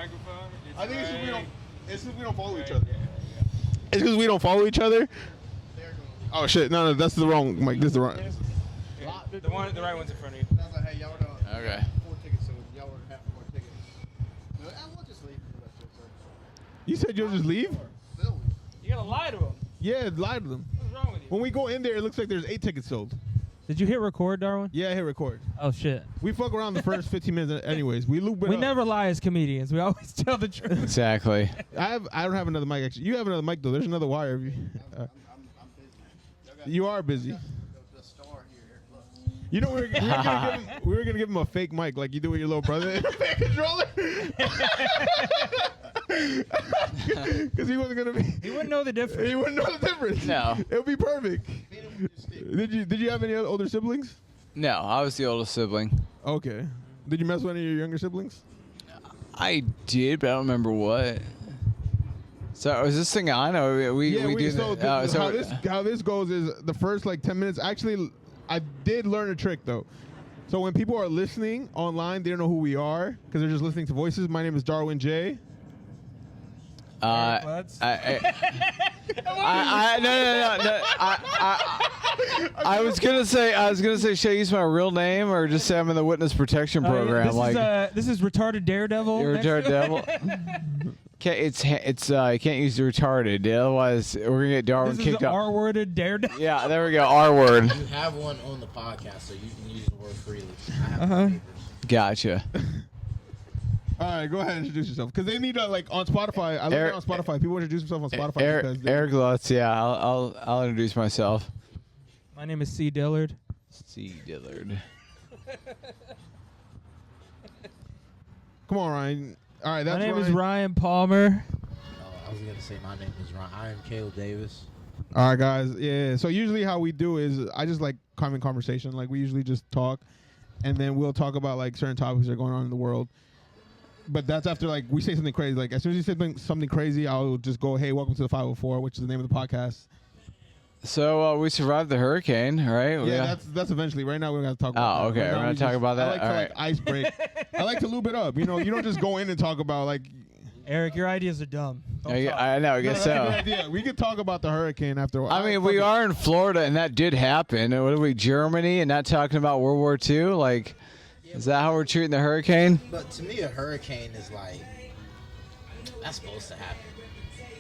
microphone. I think right. it's because we don't follow each other. It's because we don't follow each other. Oh shit! No, that's the wrong mic. This is the wrong. The right one's in front of you. I was like, hey, y'all don't. Okay. 4 tickets, so y'all would have 4 tickets. No, I will just leave. You said you'll just leave? You gotta lie to him. Yeah, lie to them. What's wrong with you? When we go in there, it looks like there's 8 tickets sold. Did you hit record, Darwin? Yeah, I hit record. Oh shit. We fuck around the first 15 minutes anyways. We loop it We up. never lie as comedians. We always tell the truth. Exactly. I don't have another mic actually. You have another mic though. There's another wire. I'm busy. You are busy. The star here. Look. You know we were gonna give him a fake mic like you do with your little brother. A fake controller. Because he wasn't gonna be. He wouldn't know the difference. He wouldn't know the difference. No. It would be perfect. Did you have any other older siblings? No, I was the oldest sibling. Okay. Did you mess with any of your younger siblings? I did, but I don't remember what. So is this thing on? Or we do so how this goes is the first like 10 minutes. Actually, I did learn a trick though. So when people are listening online, they don't know who we are because they're just listening to voices. My name is Darwin J. No. I was gonna say, should I use my real name or just say I'm in the witness protection program? This is retarded daredevil. You're retarded devil. You can't use the retarded, otherwise we're gonna get Darwin This kicked is out. R-worded daredevil. Yeah, there we go. R word. You have one on the podcast, so you can use the word freely. I have papers. Gotcha. All right, go ahead and introduce yourself because they need like on Spotify. I look at on Spotify. People introduce themselves on Spotify. Eric Lutz. Yeah, I'll introduce myself. My name is C. Dillard. C. Dillard. Come on, Ryan. All right, that's My name Ryan. is Ryan Palmer. I was going to say my name is Ron. I am Caleb Davis. All right, guys. Yeah. So usually how we do is I just like having conversation. Like we usually just talk, and then we'll talk about like certain topics that are going on in the world. But that's after like we say something crazy. Like as soon as you say something crazy, I'll just go, "Hey, welcome to the 504," which is the name of the podcast. So we survived the hurricane, right? Yeah, that's eventually. Right now we're gonna talk about. Oh, okay. We're gonna talk about that. I like to like ice break. I like to lube it up. You know, you don't just go in and talk about like. Eric, your ideas are dumb. I know. I guess so. That's a good idea. We could talk about the hurricane after. I mean, we are in Florida, and that did happen. What are we, Germany, and not talking about World War II? Like, is that how we're treating the hurricane? But to me, a hurricane is like that's supposed to happen.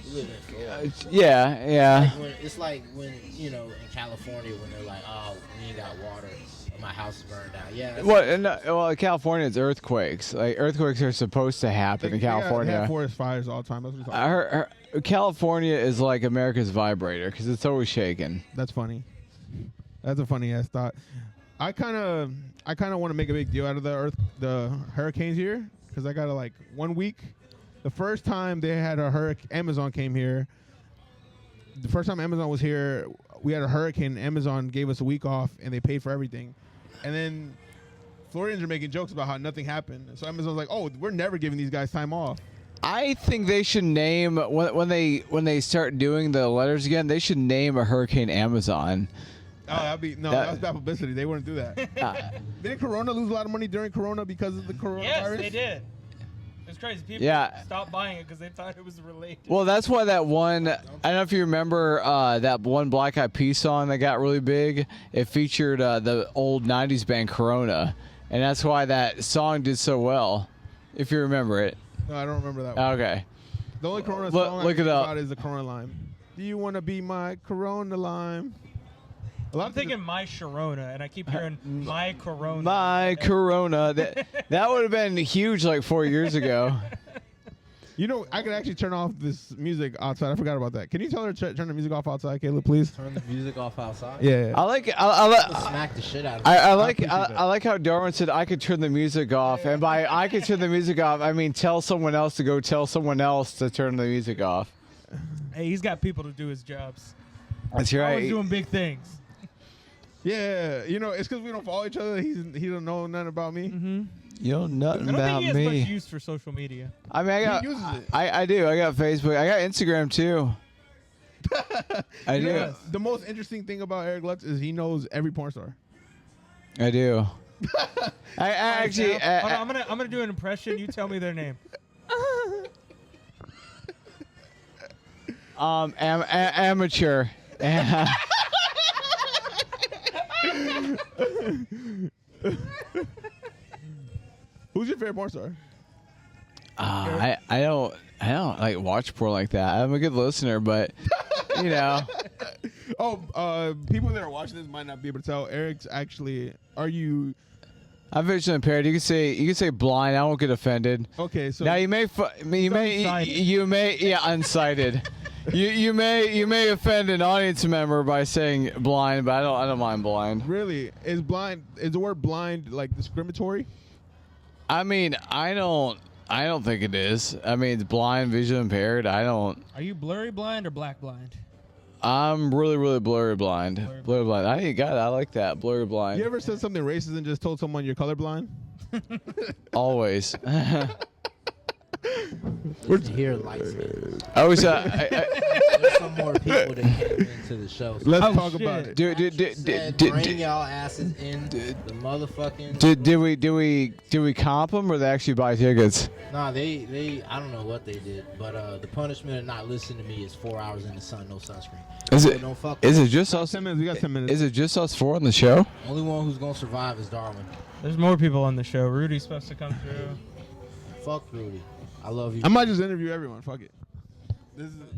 We live in Florida. Yeah. It's like when you know in California when they're like, "Oh, we ain't got water. My house is burned down." Yeah. Well, in California, it's earthquakes. Like earthquakes are supposed to happen in California. They have forest fires all the time. That's what I heard, California is like America's vibrator because it's always shaking. That's funny. That's a funny ass thought. I kind of want to make a big deal out of the hurricanes here because I got like 1 week. The first time they had a hurricane, Amazon came here. The first time Amazon was here, we had a hurricane. Amazon gave us a week off, and they paid for everything. And then Floridians are making jokes about how nothing happened. So Amazon's like, "Oh, we're never giving these guys time off." I think they should name when they start doing the letters again. They should name a hurricane Amazon. Oh, that was bad publicity. They wouldn't do that. Didn't Corona lose a lot of money during Corona because of the coronavirus? Yes, they did. It's crazy. People stopped buying it because they thought it was related. Well, that's why that one. I don't know if you remember that one Black Eyed Peas song that got really big. It featured the old '90s band Corona, and that's why that song did so well. If you remember it. No, I don't remember that one. Okay. The only Corona song I look think it up. about is the Corona Lime. Do you want to be my Corona Lime? I'm thinking my Sharona, and I keep hearing my Corona. My Corona. That would have been huge like 4 years ago. You know, I could actually turn off this music outside. I forgot about that. Can you tell her to turn the music off outside, Caleb, please? Turn the music off outside. Yeah. I like. Smack the shit out of it. I like how Darwin said I could turn the music off, and by I could turn the music off, I mean tell someone else to go tell someone else to turn the music off. Hey, he's got people to do his jobs. That's right. He's doing big things. Yeah, you know, it's because we don't follow each other. He don't know nothing about me. Mm-hmm. You know nothing I don't about think he has me. much use for social media. I mean, He uses it. I do. I got Facebook. I got Instagram too. I do. Know, the most interesting thing about Eric Lutz is he knows every porn star. I do. I actually. Hold on, I'm gonna do an impression. You tell me their name. Amateur. Who's your favorite porn star? I don't like watch porn like that. I'm a good listener, but you know. People that are watching this might not be able to tell. Eric's actually. Are you? I'm visually impaired. You can say blind. I won't get offended. Okay, so Now you may unsighted. you may offend an audience member by saying blind, but I don't mind blind. Really, is the word blind like discriminatory? I mean, I don't think it is. I mean, it's blind, visually impaired. I don't. Are you blurry blind or black blind? I'm really, really blurry blind. Blurry blind. I like that. Blurry blind. You ever said something racist and just told someone you're colorblind? Always. We're here, lights. I was. There's some more people that came into the show. So Let's talk about it. bring y'all asses in the motherfucking. Did we comp them or they actually buy tickets? Nah, they I don't know what they did, but the punishment of not listening to me is 4 hours in the sun, no sunscreen. Is So it? don't fuck Is with it just us? 10 minutes. We got 10 minutes. Is it just us four on the show? me. Only one who's gonna survive is Darwin. There's more people on the show. Rudy's supposed to come through. Fuck Rudy. I love you. I might just interview everyone. Fuck it.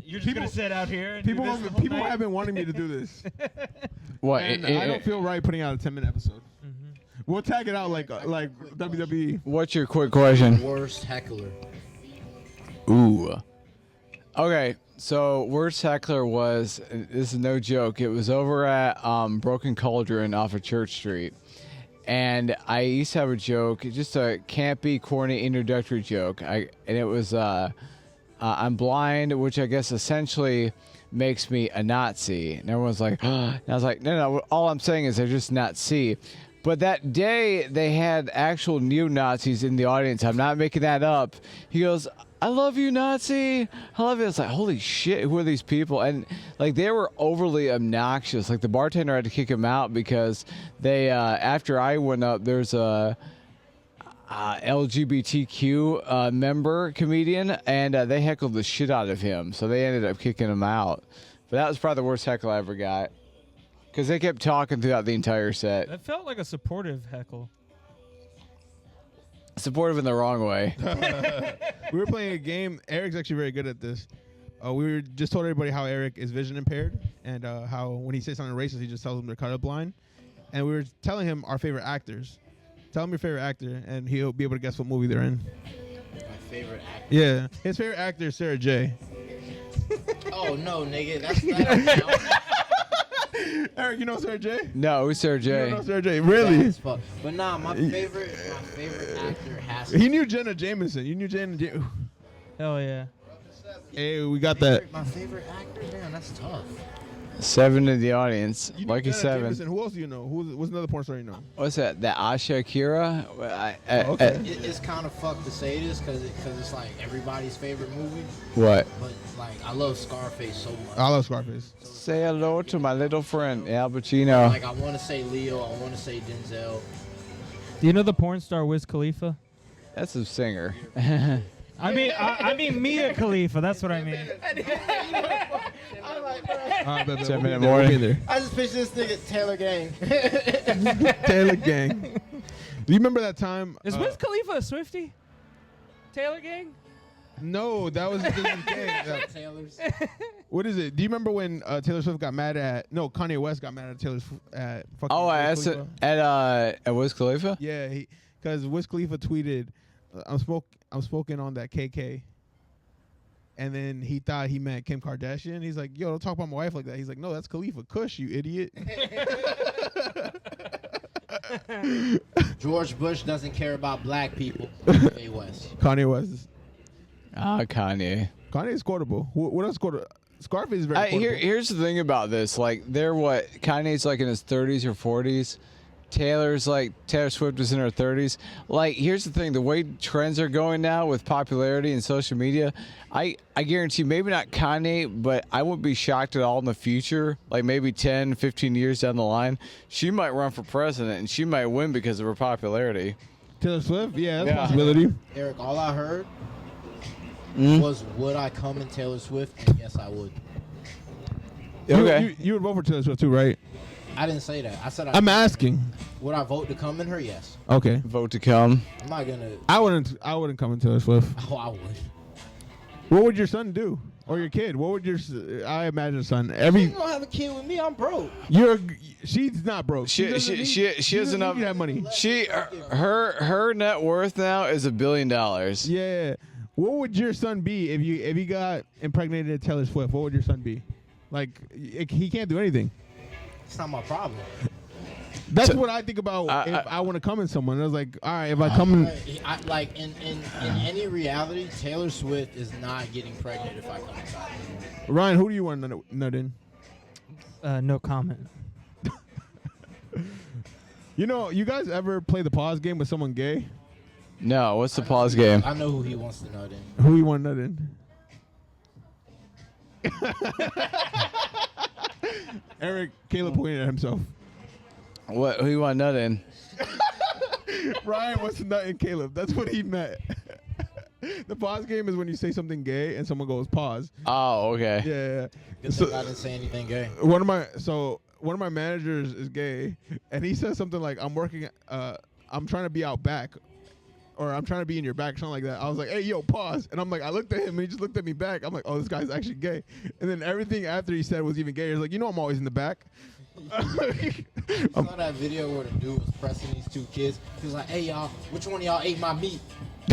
You're just gonna sit out here. And People do this the whole people night? have been wanting me to do this. What? And I don't feel right putting out a 10-minute episode. Mm-hmm. We'll tag it out like WWE. What's your quick question? Worst heckler. Ooh. Okay, so worst heckler was, this is no joke, it was over at Broken Cauldron off of Church Street. And I used to have a joke, just a campy, corny introductory joke. And it was, I'm blind, which I guess essentially makes me a Nazi. And everyone's like, and I was like, no, all I'm saying is I just not see. But that day, they had actual neo-Nazis in the audience. I'm not making that up. He goes, I love you, Nazi. I love you. I was like, holy shit, who are these people? And like they were overly obnoxious. Like the bartender had to kick him out because they, after I went up, there's a LGBTQ member comedian, and they heckled the shit out of him. So they ended up kicking him out. But that was probably the worst heckle I ever got. Because they kept talking throughout the entire set. That felt like a supportive heckle. Supportive in the wrong way. We were playing a game. Eric's actually very good at this. We just told everybody how Eric is vision impaired and how when he says something racist, he just tells them they're colorblind. And we were telling him our favorite actors. Tell him your favorite actor, and he'll be able to guess what movie they're in. My favorite actor. Yeah. His favorite actor is Sarah J. Oh, no, nigga. That's not. Eric, you know Sarah J? No, who's Sarah You J? don't know Sarah J? Really? But nah, my favorite actor has to He knew Jenna Jameson. You knew Jenna Jameson. Hell yeah. Hey, we got that. My favorite actor? Damn, that's tough. 7 in the audience. You knew Lucky Jenna 7. Jameson. Who else do you know? What's another porn star you know? What's that? That Asha Akira? Okay. It's kind of fucked to say this because it's like everybody's favorite movie. What? But like, I love Scarface so much. I love Scarface. Say hello to my little friend, Al Pacino. Like, I want to say Leo. I want to say Denzel. Do you know the porn star Wiz Khalifa? That's a singer. I mean Mia Khalifa. That's what I mean. 10 minute morning. I just picture this nigga Taylor Gang. Taylor Gang. Do you remember that time? Is Wiz Khalifa a Swiftie? Taylor Gang? No, that was Gang. Taylor's. What is it? Do you remember when Taylor Swift got mad at? No, Kanye West got mad at Taylor at fucking. Oh, Wiz Khalifa? at Wiz Khalifa? Yeah, because Wiz Khalifa tweeted, I'm smoking on that KK. And then he thought he meant Kim Kardashian. He's like, yo, don't talk about my wife like that. He's like, no, that's Khalifa Kush, you idiot. George Bush doesn't care about black people. Kanye West. Kanye West. Kanye. Kanye is quotable. What else quotable? Scarface is very quotable. Here's the thing about this. Like, Kanye's like in his 30s or 40s. Taylor Swift is in her 30s. Like, here's the thing. The way trends are going now with popularity and social media, I guarantee, maybe not Kanye, but I wouldn't be shocked at all in the future, like maybe 10, 15 years down the line, she might run for president and she might win because of her popularity. Taylor Swift? Yeah, that's Yeah. a possibility. Eric, all I heard was, would I come in Taylor Swift? And yes, I would. You would vote for Taylor Swift too, right? I didn't say that. I said I'm asking. Would I vote to come in her? Yes. Okay. Vote to come. I'm not gonna. I wouldn't come in Taylor Swift. Oh, I would. What would your son do? Or your kid? What would your? I imagine son. You don't have a kid with me. I'm broke. She's not broke. She has enough. Need that money. Her net worth now is $1 billion. Yeah. What would your son be if he got impregnated at Taylor Swift? What would your son be? Like he can't do anything. It's not my problem. That's what I think about if I want to come in someone. I was like, all right, if I come in. Like in any reality, Taylor Swift is not getting pregnant if I come inside. Ryan, who do you want to nut in? No comment. You guys ever play the pause game with someone gay? No, what's the pause game? I know who he wants to nut in. Who you want to nut in? Eric, Caleb pointed at himself. What? Who you want nut in? Ryan wants to nut in Caleb. That's what he meant. The pause game is when you say something gay and someone goes pause. Oh, okay. Yeah. Good thing I didn't say anything gay. One of my managers is gay, and he says something like, "I'm trying to be out back." Or I'm trying to be in your back, something like that. I was like, hey, yo, pause. And I'm like, I looked at him, and he just looked at me back. I'm like, oh, this guy's actually gay. And then everything after he said was even gayer. He's like, I'm always in the back. You saw that video where the dude was pressing these two kids. He was like, hey, y'all, which one of y'all ate my meat?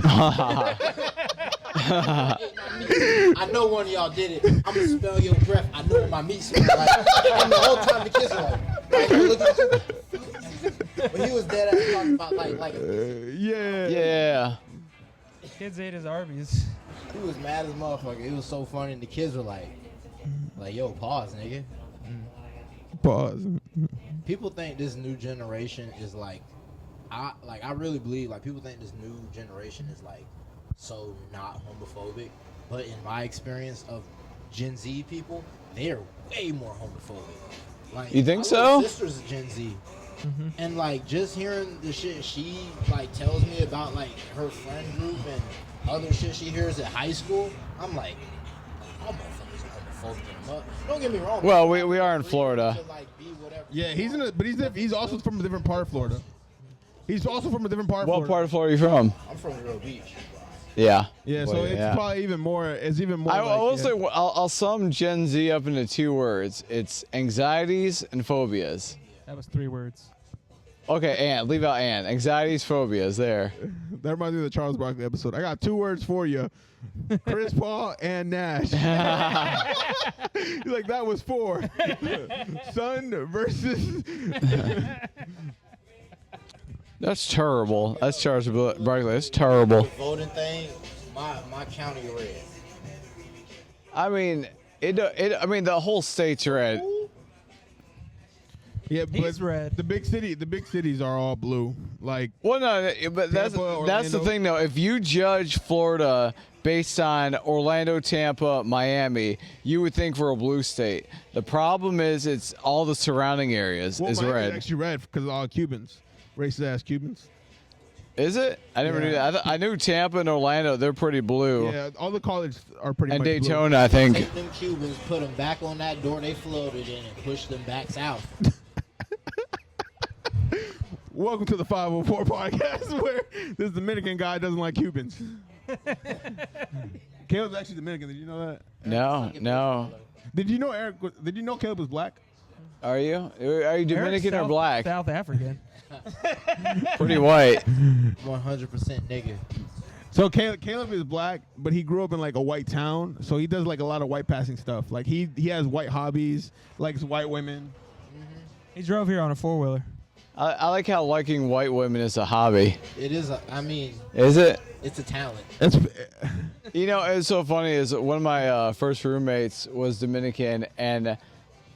I know one of y'all did it. I'm going to smell your breath. I know what my meat smells like. And the whole time the kids were like, look at you. But he was dead ass talking about Yeah. Kids ate his Arby's. He was mad as a motherfucker. It was so funny, and the kids were like, yo, pause, nigga. Pause. People think this new generation is I really believe people think this new generation is so not homophobic, but in my experience of Gen Z people, they are way more homophobic. You think my so? My sister's Gen Z. Mm-hmm. And just hearing the shit she tells me about her friend group and other shit she hears at high school, I'm like, all motherfuckers are homophobic. Don't get me wrong. Well, we are in Florida. Yeah, he's also from a different part of Florida. He's also from a different part of Florida. What part of Florida are you from? I'm from Real Beach. Yeah. Yeah, so it's probably even more. It's even more. I will say I'll sum Gen Z up into 2 words. It's anxieties and phobias. That was 3 words. Okay, leave out and. Anxieties, phobias, there. That reminds me of the Charles Barkley episode. I got 2 words for you. Chris Paul and Nash. He's like, that was 4. Sun versus... That's terrible. That's Charles Barkley. That's terrible. The voting thing, my county red. I mean, the whole state's red. Yeah, he's red. The big cities are all blue. But that's the thing though. If you judge Florida based on Orlando, Tampa, Miami, you would think we're a blue state. The problem is it's all the surrounding areas is Miami's red. Actually red because of all Cubans, racist ass Cubans. Is it? I never knew that. I knew Tampa and Orlando. They're pretty blue. Yeah, all the colleges are pretty. And much Daytona, blue. I think. Take them Cubans, put them back on that door they floated in, and push them back south. Welcome to the 504 podcast, where this Dominican guy doesn't like Cubans. Caleb's actually Dominican. Did you know that? No. Did you know Eric? Did you know Caleb was black? Are you Dominican or black? South African. Pretty white. 100% nigga. So Caleb is black, but he grew up in a white town, so he does a lot of white passing stuff. He has white hobbies, likes white women. He drove here on a 4-wheeler. I like how liking white women is a hobby. It is. Is it? It's a talent. It's so funny is one of my first roommates was Dominican, and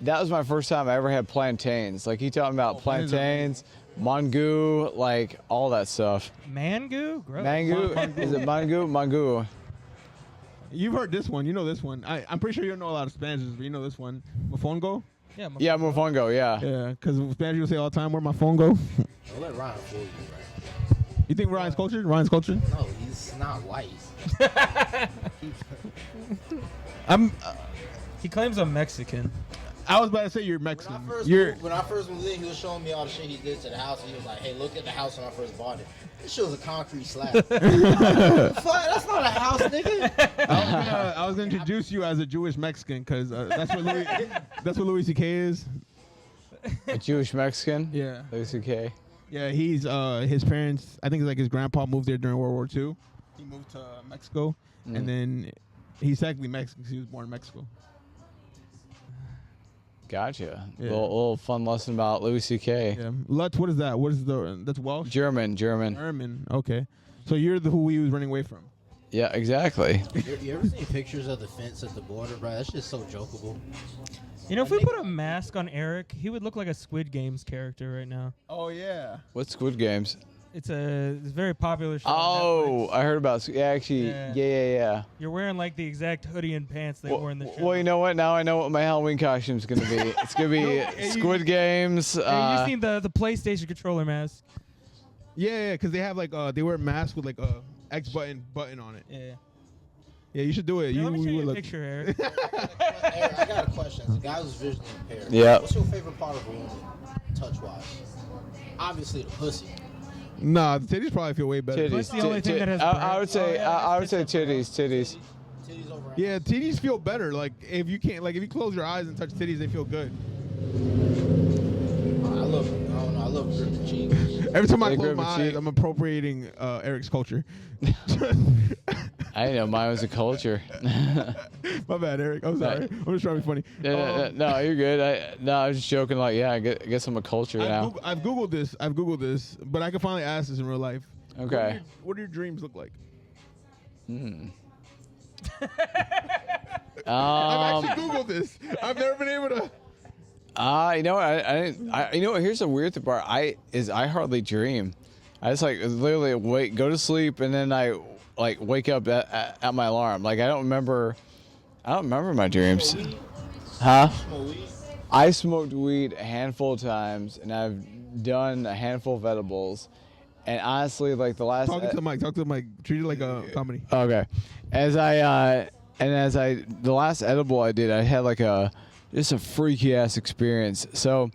that was my first time I ever had plantains. He taught me about plantains, mango, all that stuff. Mango? Gross. Mango? Is it mango? Mango. You've heard this one. You know this one. I'm pretty sure you don't know a lot of Spanish, but you know this one. Mofongo? Yeah, mofongo, yeah. Yeah, because Spanish people say all the time, where my phone go? Don't let Ryan fool you, right? You think Ryan's cultured? Ryan's cultured? No, he's not white. He claims I'm Mexican. I was about to say you're Mexican. When I first moved in, he was showing me all the shit he did to the house. And he was like, "Hey, look at the house when I first bought it. This shit was a concrete slab. Fuck, that's not a house, nigga." I was gonna introduce you as a Jewish Mexican because that's what Louis C.K. is. A Jewish Mexican? Yeah. Louis C.K. Yeah, he's his parents. I think it's like his grandpa moved there during World War II. He moved to Mexico, and then he's technically Mexican because he was born in Mexico. Gotcha. Yeah. Little fun lesson about Louis C.K. Yeah. Lutz, what is that? What is that's Welsh? German. German. Okay. So you're the who he was running away from. Yeah, exactly. You ever seen pictures of the fence at the border, bro? That's just so jokeable. You know, if we put a mask on Eric, he would look like a Squid Games character right now. Oh yeah. What's Squid Games? It's a very popular show. Oh, I heard about. Yeah, actually, yeah. You're wearing like the exact hoodie and pants they wore in the show. Well, you know what? Now I know what my Halloween costume's gonna be. It's gonna be Squid Games. Hey, you just need the PlayStation controller mask. Yeah, because they have like they wear masks with like a X button on it. Yeah. Yeah, you should do it. Yeah, You let me show you a look. picture, Eric. Eric, I got a question. As a guy who's visually impaired, Yeah. what's your favorite part of a woman, touch-wise? Obviously, the pussy. Nah, the titties probably feel way better. Titties. That's the only thing that has I would say. breasts. Oh, yeah, I would say that's different. titties. Titties over. Yeah, titties feel better. Like if you can't, like if you close your eyes and touch titties, they feel good. I love gripping cheeks. Every time I They close grab my a eyes, cheek. I'm appropriating Eric's culture. I didn't know mine was a culture. My bad, Eric. I'm sorry. I'm just trying to be funny. No, you're good. I was just joking. Like, yeah, I guess I'm a culture now. I've Googled this, but I can finally ask this in real life. Okay. What do your dreams look like? I've actually Googled this. I've never been able to. You know what? You know what? Here's the weird part. I hardly dream. I just like literally go to sleep, and then I like wake up at my alarm. Like I don't remember my dreams. Huh? I smoked weed a handful of times, and I've done a handful of edibles. And honestly, like the last Talk to the mic. Treat it like a comedy. Okay. The last edible I did, I had like just a freaky ass experience. So,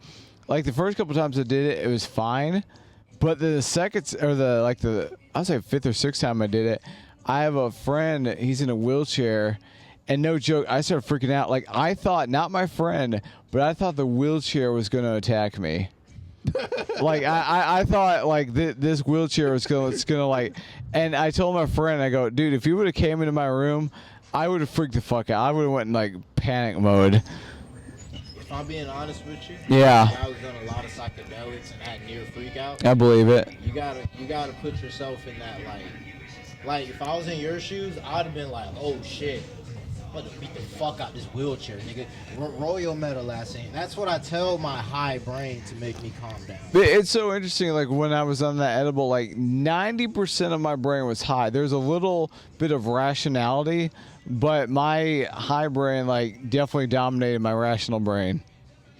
like the first couple times I did it, it was fine, but the second I'll say fifth or sixth time I did it, I have a friend. He's in a wheelchair, and no joke, I started freaking out. Like I thought, not my friend, but I thought the wheelchair was gonna attack me. Like I thought like this wheelchair was gonna like, and I told my friend, I go, dude, if you would have came into my room, I would have freaked the fuck out. I would have went in like panic mode. If I'm being honest with you, Yeah. I was on a lot of psychedelics and had near freak out. I believe it. You gotta put yourself in that like if I was in your shoes, I'd have been like, oh shit, I'm about to beat the fuck out this wheelchair, nigga. Roll your metal ass in. That's what I tell my high brain to make me calm down. It's so interesting. Like when I was on that edible, like 90% of my brain was high. There's a little bit of rationality, but my high brain like definitely dominated my rational brain.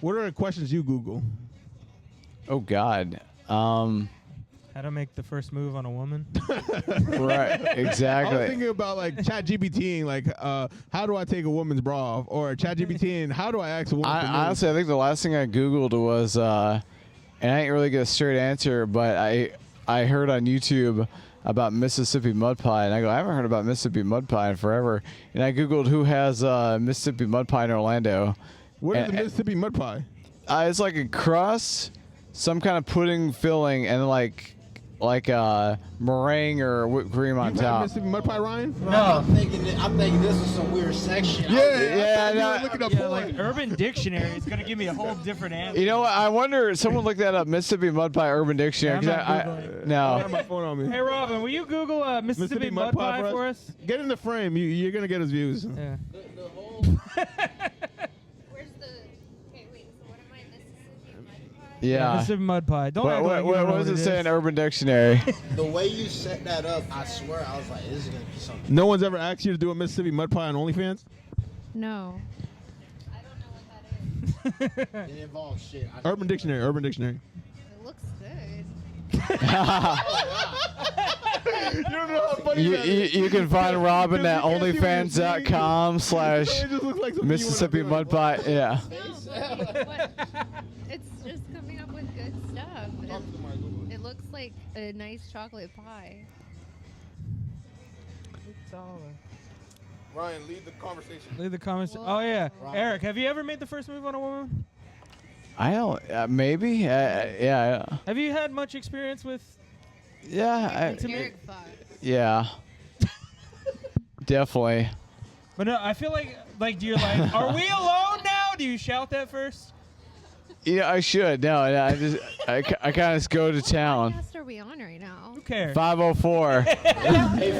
What are the questions you Google? Oh God. How to make the first move on a woman? Right. Exactly. I was thinking about like ChatGPTing, like how do I take a woman's bra off, or ChatGPTing, how do I ask a woman? Honestly, I think the last thing I Googled was, and I didn't really get a straight answer, but I heard on YouTube about Mississippi mud pie, and I go, I haven't heard about Mississippi mud pie in forever. And I Googled who has Mississippi mud pie in Orlando. What is the Mississippi mud pie? It's like a crust, some kind of pudding filling, and like meringue or whipped cream on You've had top. Mississippi mud pie, Ryan? No. I'm thinking this was some weird section. Looking up porn. Like Urban Dictionary is gonna give me a whole different answer. You know what? I wonder. Someone look that up. Mississippi mud pie Urban Dictionary. Yeah, I'm 'cause not Googling. I no. have my phone on me. Hey Robin, will you Google Mississippi mud pie for us? Get in the frame. You're gonna get his views. Yeah. The whole Where's the? Okay, wait. So what am I? Mississippi mud pie? Yeah. Mississippi mud pie. Don't act like you don't know What does it is. say in Urban Dictionary? the way you set that up, I swear I was like, this is gonna be something. No one's ever asked you to do a Mississippi mud pie on OnlyFans? No. I don't know what that is. It involves shit. Urban Dictionary. It looks good. You don't know how funny that is. You can find Robin at Because you can't see what onlyfans.com/ It just looks like something you wanna Mississippi do. Mud Pie. Yeah. It's just coming up with good stuff. It looks like a nice chocolate pie. Ryan, lead the conversation. Leave the comments. Well, Oh yeah, Ryan. Eric, have you ever made the first move on a woman? I don't. Maybe. Yeah. Have you had much experience with? Yeah. Eric fuck. Yeah. Definitely. But no, I feel like you're like, are we alone now? Do you shout that first? Yeah, I should. No, I kind of go to What town. podcast are we on right now? Who cares? 504. Hey,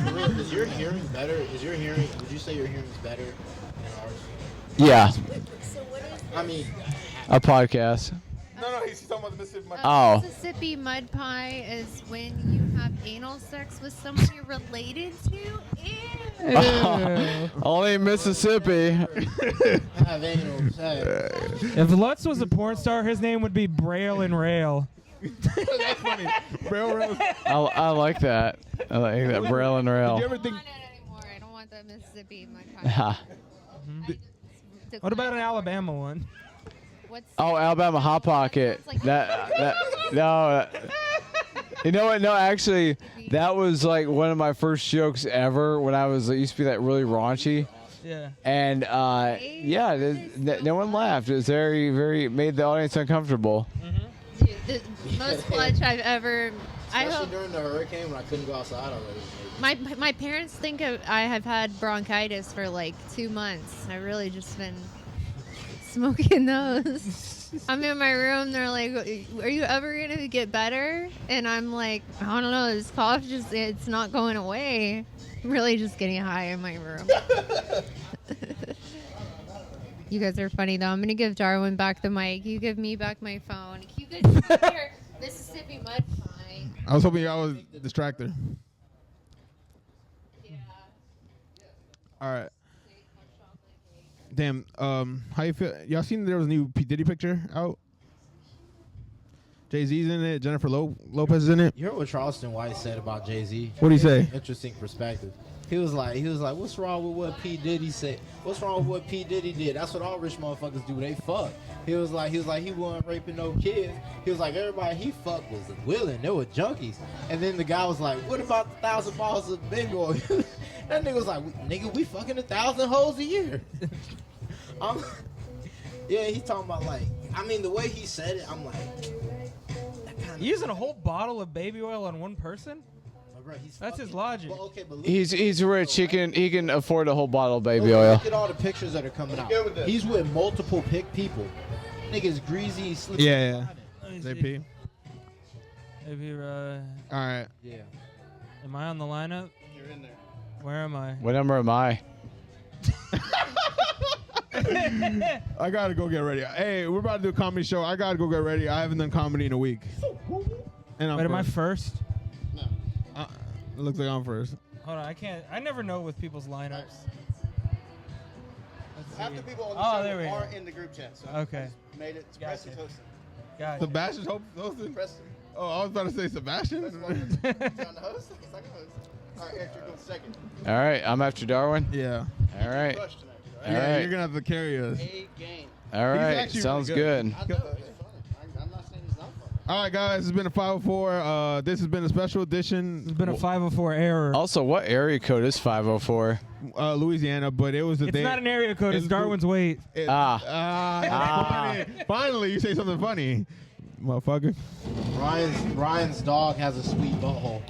for real, is your hearing better? Would you say your hearing is better than ours? Yeah. So what is I mean, A podcast. No, he's talking about the Mississippi Mud. Oh. Mississippi mud pie is when you have anal sex with someone you're related to. Ew. Only in Mississippi. have anal sex. If Lutz was a porn star, his name would be Braille and Rail. That's funny. Railroad. I like that. I like that. Braille and Did rail. you ever I don't think? want it anymore. I don't want the Mississippi mud pie. What about an Alabama one? What's Oh, Alabama Hot Pocket. No. You know what? No, actually, that was like one of my first jokes ever when I used to be that really raunchy. Yeah. And yeah, no one laughed. It was very made the audience uncomfortable. Dude, the most clutch I've ever. I Especially hope during the hurricane when I couldn't go outside already. my parents think I have had bronchitis for like 2 months. I've really just been smoking those. I'm in my room. They're like, "Are you ever gonna get better?" And I'm like, "I don't know. This cough it's not going away." I'm really just getting high in my room. You guys are funny though. I'm gonna give Darwin back the mic. You give me back my phone. You guys hear Mississippi mud pie. I was hoping y'all was distracted. Yeah. All right. Damn. How you feel? Y'all seen there was a new P Diddy picture out? Jay-Z's in it. Jennifer Lopez is in it. You heard what Charleston White said about Jay-Z? What'd he say? Interesting perspective. He was like, what's wrong with what P Diddy said? What's wrong with what P Diddy did? That's what all rich motherfuckers do. They fuck. He was like, he wasn't raping no kids. He was like, everybody he fucked was willing. They were junkies. And then the guy was like, what about the 1,000 bottles of big oil? That nigga was like, nigga, we fucking 1,000 hoes a year. Yeah, he's talking about like, I mean, the way he said it, I'm like, that kind of. Using a whole bottle of baby oil on one person? Bro, That's his logic. Well, okay, but look, He's rich. He can afford a whole bottle of baby look, oil. Look at all the pictures that are coming out. He's with multiple people. Niggas greasy, slipping. Yeah. Let me JP. see. Maybe, All right. Yeah. am I on the lineup? You're in there. Where am I? What number am I? I gotta go get ready. Hey, we're about to do a comedy show. I gotta go get ready. I haven't done comedy in a week. And I'm Wait, am I first. first? It looks like I'm first. Hold on, I can't. I never know with people's lineups. Let's Half see. the people on the Oh, there we show go. aren't in the group chat, so I Okay. just made it to Gotcha. Preston Toaston. Gotcha. Sebastian hosting? Preston, Oh, I was about to say Sebastian. that's one of the trying to host. Second host. All right, Eric, you're going second. All right, I'm after Darwin. Yeah. All right. Rush tonight, All Yeah, right. you're gonna have to carry us. A game. All right. actually Sounds really good. I know, it's funny. I'm not saying it's not funny. All right, guys. It's been a 504. This has been a special edition. It's been a 504 error. Also, what area code is 504? Louisiana, but it was the It's day. not an area code. It's It's Darwin's weight. Funny. Finally, you say something funny, motherfucker. Ryan's dog has a sweet butthole.